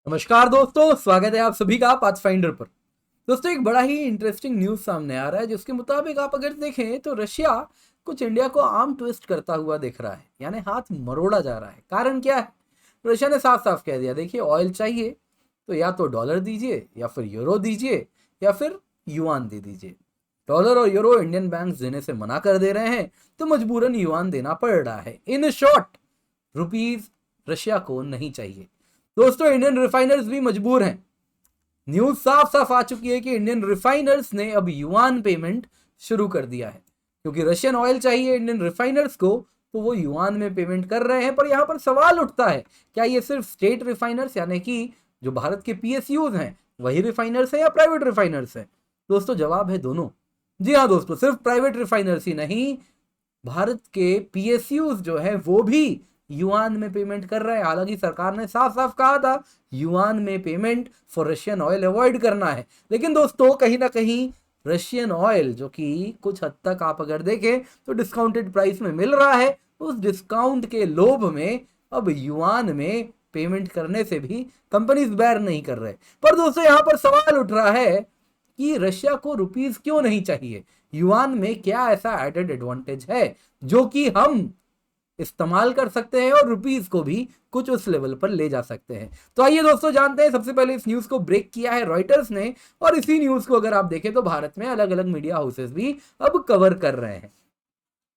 नमस्कार दोस्तों, स्वागत है आप सभी का पाथफाइंडर पर। दोस्तों, एक बड़ा ही इंटरेस्टिंग न्यूज सामने आ रहा है जिसके मुताबिक आप अगर देखें तो रशिया कुछ इंडिया को आर्म ट्विस्ट करता हुआ दिख रहा है, यानी हाथ मरोड़ा जा रहा है। कारण क्या है? रशिया ने साफ साफ कह दिया, देखिए ऑयल चाहिए तो या तो डॉलर दीजिए या फिर यूरो दीजिए या फिर युआन दे दीजिए। डॉलर और यूरो इंडियन बैंक देने से मना कर दे रहे हैं तो मजबूरन युआन देना पड़ रहा है। इन शॉर्ट, रुपीज रशिया को नहीं चाहिए। दोस्तों, इंडियन रिफाइनर्स भी मजबूर हैं। न्यूज साफ साफ आ चुकी है कि इंडियन रिफाइनर्स ने अब युआन पेमेंट शुरू कर दिया है, क्योंकि रशियन ऑयल चाहिए इंडियन रिफाइनर्स को, तो वो युआन में पेमेंट कर रहे हैं। पर यहां पर सवाल उठता है, क्या ये सिर्फ स्टेट रिफाइनर्स यानी कि जो भारत के पीएसयूज हैं वही रिफाइनर्स हैं या प्राइवेट रिफाइनर्स हैं? दोस्तों, जवाब है दोनों। जी हाँ दोस्तों, सिर्फ प्राइवेट रिफाइनर्स ही नहीं, भारत के पीएसयूज जो है वो भी युआन में पेमेंट कर रहे हैं। हालांकि सरकार ने साफ साफ कहा था युआन में payment for Russian oil avoid करना है, लेकिन दोस्तों कहीं ना कहीं रशियन ऑयल जो कि कुछ हद तक आप अगर देखें तो डिस्काउंटेड प्राइस में मिल रहा है, उस डिस्काउंट के लोभ में अब युआन में पेमेंट करने से भी कंपनीज बैर नहीं कर रहे। पर दोस्तों, यहां पर सवाल उठ रहा है कि रशिया को रुपीस क्यों नहीं चाहिए? युआन में क्या ऐसा एडेड एडवांटेज है जो कि हम इस्तेमाल कर सकते हैं और रुपीस को भी कुछ उस लेवल पर ले जा सकते हैं? तो आइए दोस्तों जानते हैं। सबसे पहले इस न्यूज को ब्रेक किया है रॉयटर्स ने, और इसी न्यूज को अगर आप देखें तो भारत में अलग अलग मीडिया हाउसेस भी अब कवर कर रहे हैं।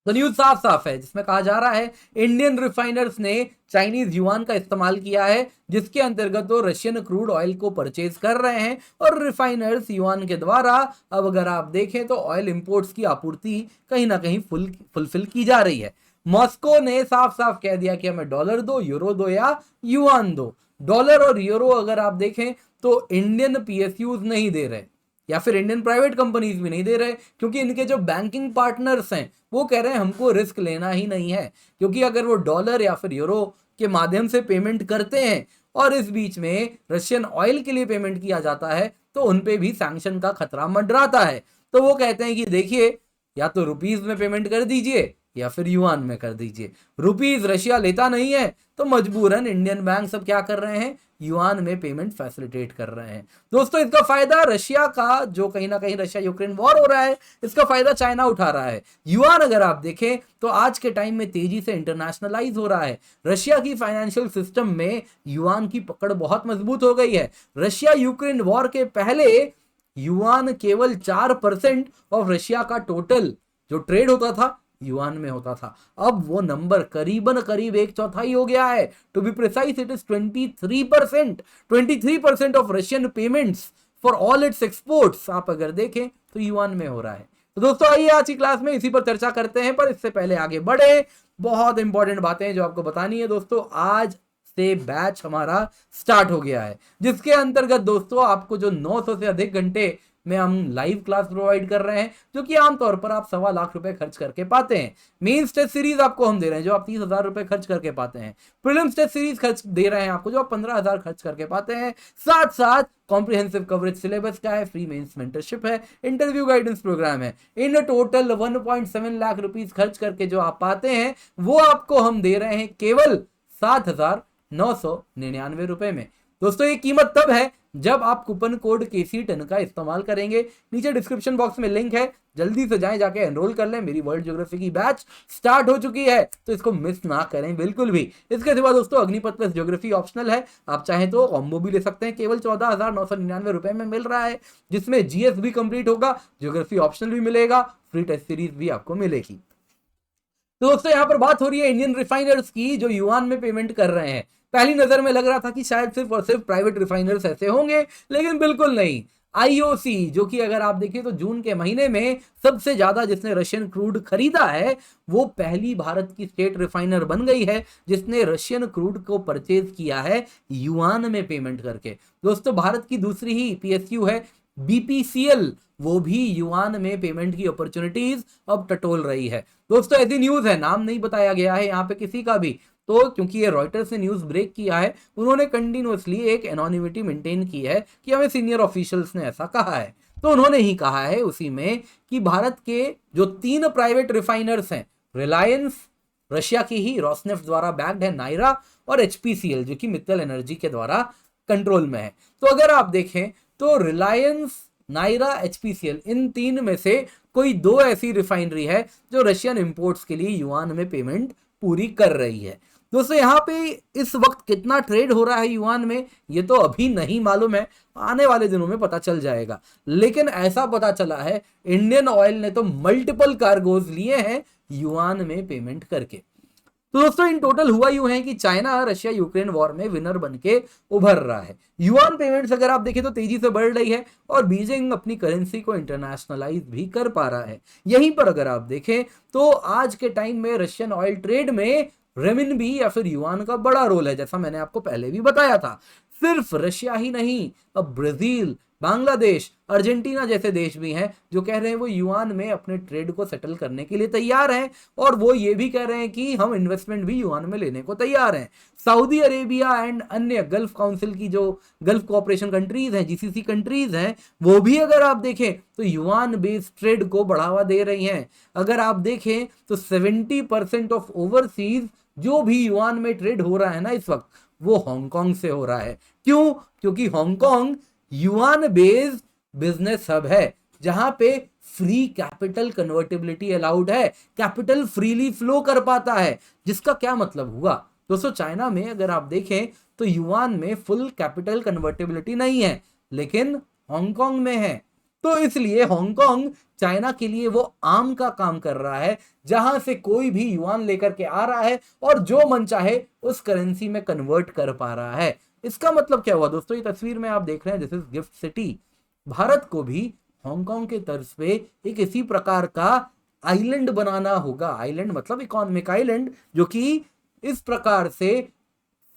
तो न्यूज साफ साफ है जिसमें कहा जा रहा है इंडियन रिफाइनर्स ने चाइनीज युआन का इस्तेमाल किया है, जिसके अंतर्गत वो रशियन क्रूड ऑयल को परचेज कर रहे हैं और रिफाइनर्स युआन के द्वारा अब अगर आप देखें तो ऑयल इंपोर्ट्स की आपूर्ति कहीं ना कहीं फुलफिल की जा रही है। मॉस्को ने साफ साफ कह दिया कि हमें डॉलर दो, यूरो दो या युआन दो। डॉलर और यूरो अगर आप देखें तो इंडियन पीएसयूज नहीं दे रहे या फिर इंडियन प्राइवेट कंपनीज भी नहीं दे रहे, क्योंकि इनके जो बैंकिंग पार्टनर्स हैं वो कह रहे हैं हमको रिस्क लेना ही नहीं है। क्योंकि अगर वो डॉलर या फिर यूरो के माध्यम से पेमेंट करते हैं और इस बीच में रशियन ऑयल के लिए पेमेंट किया जाता है तो उनपे भी सैंक्शन का खतरा मंडराता है। तो वो कहते हैं कि देखिए, या तो रुपीज में पेमेंट कर दीजिए या फिर युआन में कर दीजिए। रुपीज रशिया लेता नहीं है तो मजबूरन इंडियन बैंक सब क्या कर रहे हैं, युआन में पेमेंट फैसिलिटेट कर रहे हैं। दोस्तों, इसका फायदा रशिया का, जो कहीं ना कहीं रशिया यूक्रेन वॉर हो रहा है, इसका फायदा चाइना उठा रहा है। युआन अगर आप देखें तो आज के टाइम में तेजी से इंटरनेशनलाइज हो रहा है। रशिया की फाइनेंशियल सिस्टम में युआन की पकड़ बहुत मजबूत हो गई है। रशिया यूक्रेन वॉर के पहले युआन केवल 4% ऑफ रशिया का टोटल जो ट्रेड होता था युआन में होता था। अब वो नंबर करीबन करीब एक चौथाई हो गया है। To be precise, it is 23%। 23% of Russian payments for all its exports आप अगर देखें तो युआन में हो रहा है। तो दोस्तों, आइए आज की क्लास में इसी पर चर्चा करते हैं, पर इससे पहले आगे बढ़े बहुत इंपॉर्टेंट बातें जो आपको बतानी है। दोस्तों, आज से बैच हमारा स्टार्ट हो गया है, जिसके अंतर्गत दोस्तों आपको जो 900 से अधिक घंटे में हम लाइव क्लास प्रोवाइड कर रहे हैं, जो कि आमतौर पर आप 1.25 लाख रुपए खर्च करके पाते हैं। मेंस टेस्ट सीरीज आपको हम दे रहे हैं जो आप 30,000 रुपए खर्च करके पाते हैं। प्रीलिम्स टेस्ट सीरीज खर्च दे रहे हैं आपको जो आप 15,000 खर्च करके पाते हैं। साथ साथ कॉम्प्रिहेंसिव कवरेज सिलेबस का है, फ्री मेंस मेंटरशिप है, इंटरव्यू गाइडेंस प्रोग्राम है। इन टोटल 1.7 लाख रुपीज खर्च करके जो आप पाते हैं वो आपको हम दे रहे हैं केवल 7,999 रुपए में। दोस्तों, ये कीमत तब है जब आप कूपन कोड KC10 का इस्तेमाल करेंगे। नीचे डिस्क्रिप्शन बॉक्स में लिंक है, जल्दी से जाएं, जाके एनरोल कर लें। मेरी वर्ल्ड ज्योग्राफी की बैच स्टार्ट हो चुकी है, तो इसको मिस ना करें बिल्कुल भी। इसके सिवा दोस्तों अग्निपथ प्लस ज्योग्राफी ऑप्शनल है, आप चाहें तो कॉम्बो भी ले सकते हैं। केवल 14,999 रुपए में मिल रहा है, जिसमें GS भी कंप्लीट होगा, ज्योग्राफी ऑप्शनल भी मिलेगा, फ्री टेस्ट सीरीज भी आपको मिलेगी। तो दोस्तों, यहां पर बात हो रही है इंडियन रिफाइनर्स की जो युआन में पेमेंट कर रहे हैं। पहली नजर में लग रहा था कि शायद सिर्फ और सिर्फ प्राइवेट रिफाइनर्स ऐसे होंगे, लेकिन बिल्कुल नहीं। IOC, जो कि अगर आप देखिए तो जून के महीने में सबसे ज्यादा जिसने रशियन क्रूड खरीदा है, वो पहली भारत की स्टेट रिफाइनर बन गई है जिसने रशियन क्रूड को परचेज किया है युआन में पेमेंट करके। दोस्तों, भारत की दूसरी ही PSU है BPCL, वो भी युआन में पेमेंट की अपॉर्चुनिटीज अब टटोल रही है। दोस्तों, ऐसी न्यूज है, नाम नहीं बताया गया है यहाँ पे किसी का भी, तो क्योंकि ये रॉयटर्स ने न्यूज ब्रेक किया है, उन्होंने कंटिन्यूअसली एक एनोनिमिटी मेंटेन की है कि हमें सीनियर ऑफिशियल्स ने ऐसा कहा है। तो उन्होंने ही कहा है उसी में कि भारत के जो 3 प्राइवेट रिफाइनर्स हैं, रिलायंस, रशिया की ही रोसनेफ्ट द्वारा बैक्ड है नायरा, और HPCL जो कि मित्तल एनर्जी के द्वारा कंट्रोल में है। तो अगर आप देखें तो रिलायंस, नायरा, एचपीसीएल, इन तीन में से कोई दो ऐसी रिफाइनरी है जो रशियन इंपोर्ट्स के लिए युआन में पेमेंट पूरी कर रही है। दोस्तों यहाँ पे इस वक्त कितना ट्रेड हो रहा है युआन में ये तो अभी नहीं मालूम है, आने वाले दिनों में पता चल जाएगा। लेकिन ऐसा पता चला है इंडियन ऑयल ने तो मल्टीपल कार्गोज लिए हैं युआन में पेमेंट करके। तो दोस्तों इन टोटल हुआ यूं है कि चाइना रशिया यूक्रेन वॉर में विनर बनके उभर रहा है। युआन पेमेंट्स अगर आप देखें तो तेजी से बढ़ रही है और बीजिंग अपनी करेंसी को इंटरनेशनलाइज भी कर पा रहा है। यहीं पर अगर आप देखें तो आज के टाइम में रशियन ऑयल ट्रेड में रेमिनबी या फिर युआन का बड़ा रोल है, जैसा मैंने आपको पहले भी बताया था। सिर्फ रशिया ही नहीं, अब ब्राजील, बांग्लादेश, अर्जेंटीना जैसे देश भी हैं जो कह रहे हैं वो युआन में अपने ट्रेड को सेटल करने के लिए तैयार हैं, और वो ये भी कह रहे हैं कि हम इन्वेस्टमेंट भी युआन में लेने को तैयार हैं। सऊदी अरेबिया एंड अन्य गल्फ काउंसिल की जो गल्फ कोऑपरेशन कंट्रीज हैं, जीसीसी कंट्रीज हैं, वो भी अगर आप देखें तो युआन बेस्ड ट्रेड को बढ़ावा दे रही हैं। अगर आप देखें तो 70% ऑफ ओवरसीज जो भी युआन में ट्रेड हो रहा है ना इस वक्त, वो हांगकांग से हो रहा है। क्यों? क्योंकि Hong Kong yuan based business hub है जहां पे फ्री कैपिटल कन्वर्टिबिलिटी अलाउड है, कैपिटल फ्रीली फ्लो कर पाता है। जिसका क्या मतलब हुआ दोस्तों, चाइना में अगर आप देखें तो युआन में फुल कैपिटल कन्वर्टिबिलिटी नहीं है, लेकिन हांगकांग में है। तो इसलिए हांगकांग चाइना के लिए वो आम का काम कर रहा है, जहां से कोई भी युआन लेकर के आ रहा है और जो मन चाहे उस करेंसी में कन्वर्ट कर पा रहा है। इसका मतलब क्या हुआ दोस्तों, ये तस्वीर में आप देख रहे हैं, this is gift city. Bharat को भी हांगकांग के तर्ज पे एक इसी प्रकार का आइलैंड बनाना होगा। आइलैंड मतलब इकोनॉमिक आइलैंड, जो कि इस प्रकार से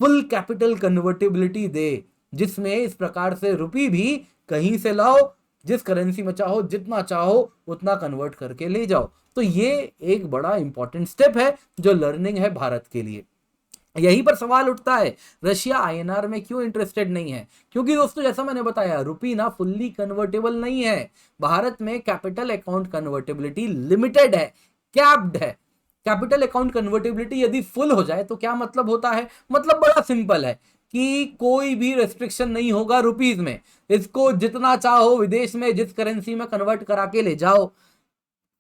फुल कैपिटल कन्वर्टिबिलिटी दे, जिसमें इस प्रकार से रुपी भी कहीं से लाओ, जिस करेंसी में चाहो जितना चाहो उतना कन्वर्ट करके ले जाओ। तो ये एक बड़ा इंपॉर्टेंट स्टेप है जो लर्निंग है भारत के लिए। यहीं पर सवाल उठता है रशिया आईएनआर में क्यों इंटरेस्टेड नहीं है, क्योंकि दोस्तों जैसा मैंने बताया रुपी ना फुल्ली कन्वर्टेबल नहीं है। भारत में कैपिटल अकाउंट कन्वर्टेबिलिटी लिमिटेड है, कैप्ड है। कैपिटल अकाउंट कन्वर्टेबिलिटी यदि फुल हो जाए तो क्या मतलब होता है, मतलब बड़ा सिंपल है कि कोई भी रेस्ट्रिक्शन नहीं होगा रुपीज में, इसको जितना चाहो विदेश में जिस करेंसी में कन्वर्ट करा के ले जाओ।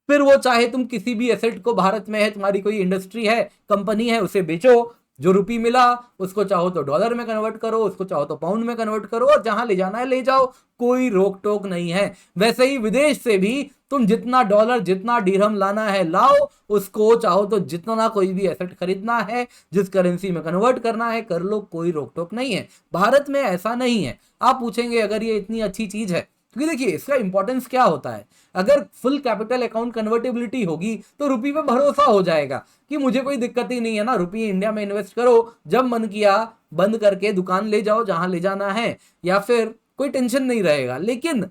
फिर वो चाहे तुम किसी भी एसेट को, भारत में है तुम्हारी कोई इंडस्ट्री है, कंपनी है, उसे बेचो, जो रुपी मिला उसको चाहो तो डॉलर में कन्वर्ट करो, उसको चाहो तो पाउंड में कन्वर्ट करो, और जहां ले जाना है ले जाओ, कोई रोक टोक नहीं है। वैसे ही विदेश से भी तुम जितना डॉलर जितना दिरहम लाना है लाओ, उसको चाहो तो जितना कोई भी एसेट खरीदना है जिस करेंसी में कन्वर्ट करना है कर लो, कोई रोक टोक नहीं है। भारत में ऐसा नहीं है। आप पूछेंगे अगर ये इतनी अच्छी चीज है, क्योंकि देखिए इसका इंपॉर्टेंस क्या होता है, अगर फुल कैपिटल अकाउंट कन्वर्टेबिलिटी होगी तो रुपी पे भरोसा हो जाएगा कि मुझे कोई दिक्कत ही नहीं है ना, रुपी इंडिया में इन्वेस्ट करो, जब मन किया बंद करके दुकान ले जाओ जहां ले जाना है, या फिर कोई टेंशन नहीं रहेगा। लेकिन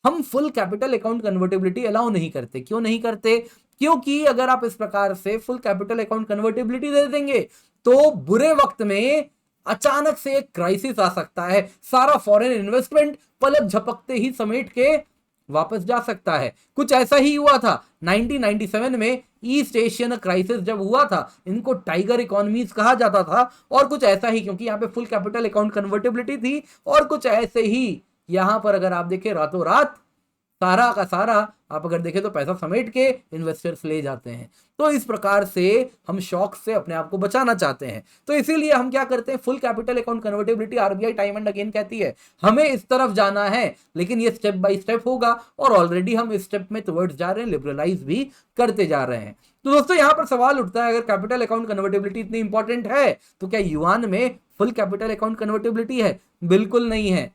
हम full capital account convertibility allow नहीं करते। क्यों नहीं करते? क्योंकि अगर आप इस प्रकार से फुल कैपिटल अकाउंट कन्वर्टेबिलिटी दे देंगे तो बुरे वक्त में अचानक से एक क्राइसिस आ सकता है, सारा फॉरेन इन्वेस्टमेंट पलक झपकते ही समेट के वापस जा सकता है। कुछ ऐसा ही हुआ था 1997 में, ईस्ट एशियन क्राइसिस जब हुआ था, इनको टाइगर इकोनॉमीज कहा जाता था, और कुछ ऐसा ही क्योंकि यहाँ पे फुल कैपिटल अकाउंट कन्वर्टेबिलिटी थी, और कुछ ऐसे ही यहां पर अगर आप देखें रातों रात सारा का सारा आप अगर देखें तो पैसा समेट के इन्वेस्टर्स ले जाते हैं। तो इस प्रकार से हम शॉक से अपने आप को बचाना चाहते हैं, तो इसीलिए हम क्या करते हैं, full capital account convertibility RBI time and again कहती है हमें इस तरफ जाना है, लेकिन ये स्टेप बाय स्टेप होगा, और ऑलरेडी हम इस स्टेप में टुवर्ड्स जा रहे हैं, लिबरलाइज भी करते जा रहे हैं। तो दोस्तों यहां पर सवाल उठता है, अगर कैपिटल अकाउंट कन्वर्टेबिलिटी इतनी इंपॉर्टेंट है तो क्या युआन में फुल कैपिटल अकाउंट कन्वर्टेबिलिटी है? बिल्कुल नहीं है।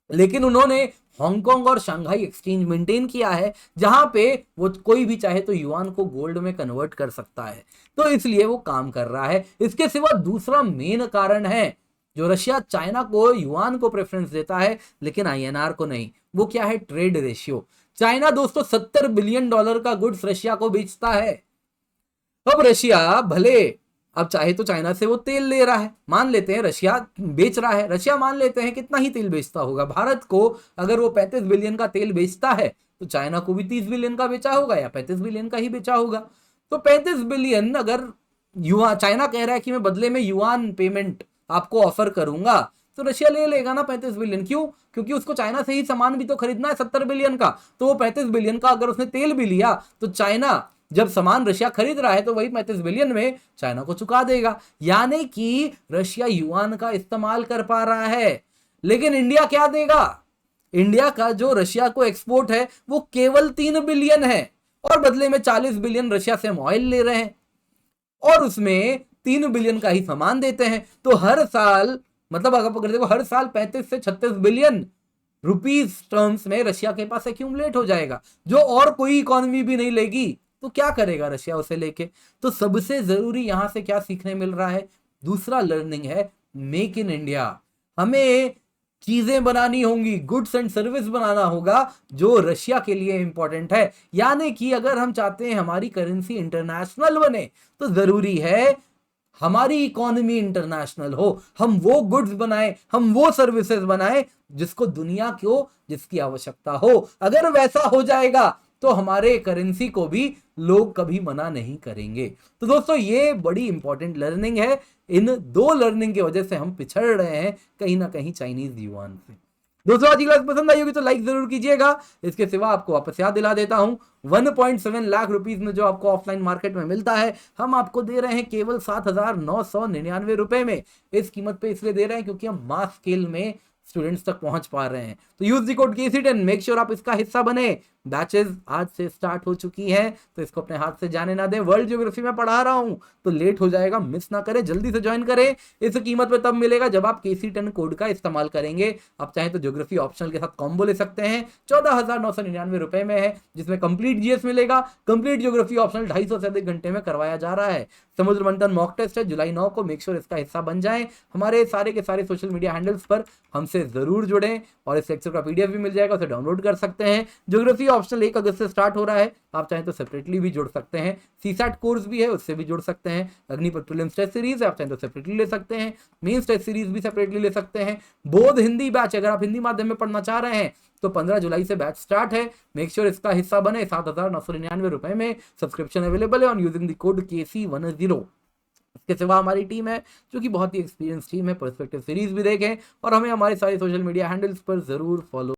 लेकिन उन्होंने हांगकांग और शंघाई एक्सचेंज मेंटेन किया है, जहां पे वो कोई भी चाहे तो युआन को गोल्ड में कन्वर्ट कर सकता है, तो इसलिए वो काम कर रहा है। इसके सिवा दूसरा मेन कारण है जो रशिया चाइना को युआन को प्रेफरेंस देता है लेकिन आईएनआर को नहीं, वो क्या है, ट्रेड रेशियो। चाइना दोस्तों $70 बिलियन का गुड्स रशिया को बेचता है। अब रशिया भले अब चाहे तो चाइना से वो तेल ले रहा है, मान लेते हैं रशिया बेच रहा है, रशिया मान लेते हैं कितना ही तेल बेचता होगा, भारत को अगर वो 35 बिलियन का तेल बेचता है तो चाइना को भी 30 बिलियन का बेचा होगा या 35 बिलियन का ही बेचा होगा। तो 35 बिलियन अगर युआन, चाइना कह रहा है कि मैं बदले में युआन पेमेंट आपको ऑफर करूंगा, तो रशिया ले लेगा ना 35 बिलियन। क्यों? क्योंकि उसको चाइना से ही सामान भी तो खरीदना है 70 बिलियन का। तो वो 35 बिलियन का अगर उसने तेल भी लिया तो चाइना जब सामान रशिया खरीद रहा है तो वही 35 बिलियन में चाइना को चुका देगा। यानी कि रशिया युआन का इस्तेमाल कर पा रहा है। लेकिन इंडिया क्या देगा? इंडिया का जो रशिया को एक्सपोर्ट है वो केवल 3 बिलियन है और बदले में 40 बिलियन रशिया से हम ऑयल ले रहे हैं और उसमें 3 बिलियन का ही सामान देते हैं। तो हर साल मतलब अगर देखो हर साल 35 से 36 बिलियन रुपीस टर्म्स में रशिया के पास एक्यूमुलेट हो जाएगा, जो और कोई इकोनॉमी भी नहीं लेगी। तो क्या करेगा रशिया उसे लेके? तो सबसे जरूरी यहां से क्या सीखने मिल रहा है? दूसरा लर्निंग है मेक इन इंडिया। हमें चीजें बनानी होंगी, गुड्स एंड सर्विस बनाना होगा जो रशिया के लिए इंपॉर्टेंट है। यानी कि अगर हम चाहते हैं हमारी करेंसी इंटरनेशनल बने तो जरूरी है हमारी इकोनॉमी इंटरनेशनल हो, हम वो गुड्स बनाएं, हम वो सर्विसेज बनाएं जिसको दुनिया को जिसकी आवश्यकता हो। अगर वैसा हो जाएगा तो हमारे करेंसी को भी लोग कभी मना नहीं करेंगे। तो दोस्तों ये बड़ी इंपॉर्टेंट लर्निंग है। इन दो लर्निंग की वजह से हम पिछड़ रहे हैं कहीं ना कहीं चाइनीज युआन से। दोस्तों आज की क्लास पसंद आई होगी तो लाइक जरूर कीजिएगा। इसके सिवा आपको वापस याद दिला देता हूं 1.7 लाख रुपीस में जो आपको ऑफलाइन मार्केट में मिलता है हम आपको दे रहे हैं केवल 7,999 रुपए में। इस कीमत पे इसलिए दे रहे हैं क्योंकि हम मास स्केल में स्टूडेंट्स तक पहुंच पा रहे हैं। तो use the code KC10, make sure आप इसका हिस्सा बने। बैचेस आज से स्टार्ट हो चुकी हैं तो इसको अपने हाथ से जाने ना दें। वर्ल्ड ज्योग्राफी में पढ़ा रहा हूं तो लेट हो जाएगा, मिस ना करें, जल्दी से ज्वाइन करें। इस कीमत पे तब मिलेगा जब आप KC10 कोड का इस्तेमाल करेंगे। आप चाहें तो ज्योग्राफी ऑप्शनल के साथ कॉम्बो ले सकते हैं, 14,999 रुपए में है, जिसमें कंप्लीट जीएस मिलेगा। कंप्लीट ज्योग्राफी ऑप्शनल 250 से अधिक घंटे में करवाया जा रहा है। समुद्र मंथन मॉक टेस्ट है जुलाई 9 को, मेक श्योर इसका हिस्सा बन जाएं। हमारे सारे के सारे सोशल मीडिया हैंडल्स पर हमसे जरूर जुड़ें और इस लेक्चर का PDF भी मिल जाएगा, उसे डाउनलोड कर सकते हैं। ज्योग्राफी ऑप्शनल 1 अगस्त से स्टार्ट हो रहा है, आप चाहें तो सेपरेटली भी जुड़ सकते हैं। CSAT कोर्स भी है, उससे भी जुड़ सकते हैं। अग्निपथ प्रीलिम्स टेस्ट सीरीज है, आप चाहें तो सेपरेटली ले सकते हैं। मेंस टेस्ट सीरीज भी सेपरेटली ले सकते हैं। बोध हिंदी बैच अगर आप हिंदी माध्यम में पढ़ना चाह रहे हैं तो 15 जुलाई से बैच स्टार्ट है, मेक श्योर इसका हिस्सा बने। 7,999 रुपए में सब्सक्रिप्शन अवेलेबल है on using the code KC10। इसके सिवा हमारी टीम है जो कि बहुत ही एक्सपीरियंस टीम है। पर्सपेक्टिव सीरीज भी देखें और हमें हमारे सारे सोशल मीडिया हैंडल्स पर जरूर फॉलो